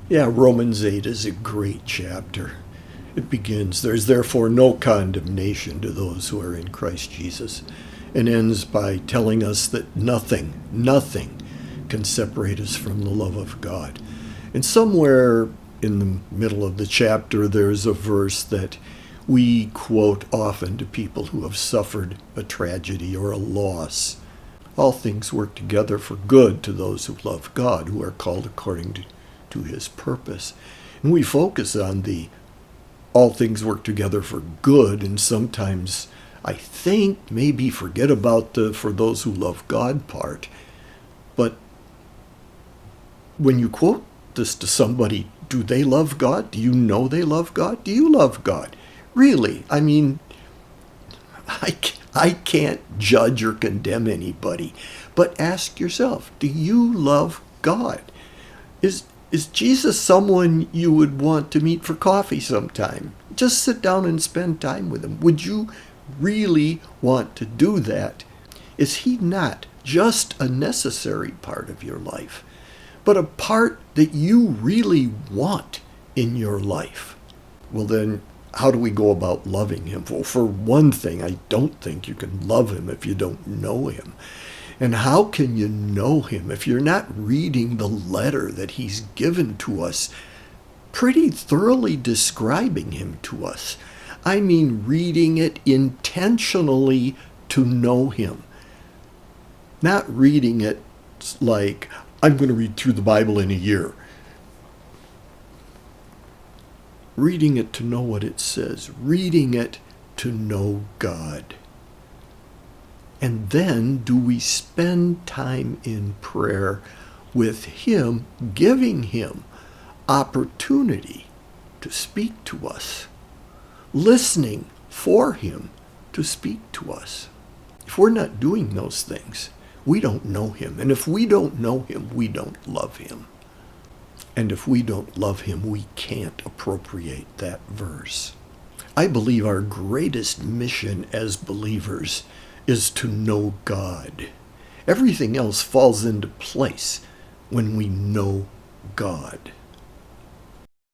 Yeah, Romans 8 is a great chapter. It begins, "There's therefore no condemnation to those who are in Christ Jesus," and ends by telling us that nothing can separate us from the love of God. And somewhere in the middle of the chapter, there's a verse that we quote often to people who have suffered a tragedy or a loss. All things work together for good to those who love God, who are called according to his purpose. And we focus on the all things work together for good, and sometimes I think maybe forget about the "for those who love God" part. But when you quote this to somebody, do they love God? Do you know they love God? Do you love God? Really? I mean, I can't judge or condemn anybody, but ask yourself, do you love God? Is Jesus someone you would want to meet for coffee sometime? Just sit down and spend time with him. Would you really want to do that? Is he not just a necessary part of your life, but a part that you really want in your life? Well, then, how do we go about loving him? Well, for one thing, I don't think you can love him if you don't know him. And how can you know him if you're not reading the letter that he's given to us, pretty thoroughly describing him to us? I mean, reading it intentionally to know him. Not reading it like, I'm going to read through the Bible in a year. Reading it to know what it says. Reading it to know God. And then do we spend time in prayer with him, giving him opportunity to speak to us, listening for him to speak to us? If we're not doing those things, we don't know him. And if we don't know him, we don't love him. And if we don't love him, we can't appropriate that verse. I believe our greatest mission as believers is to know God. Everything else falls into place when we know God.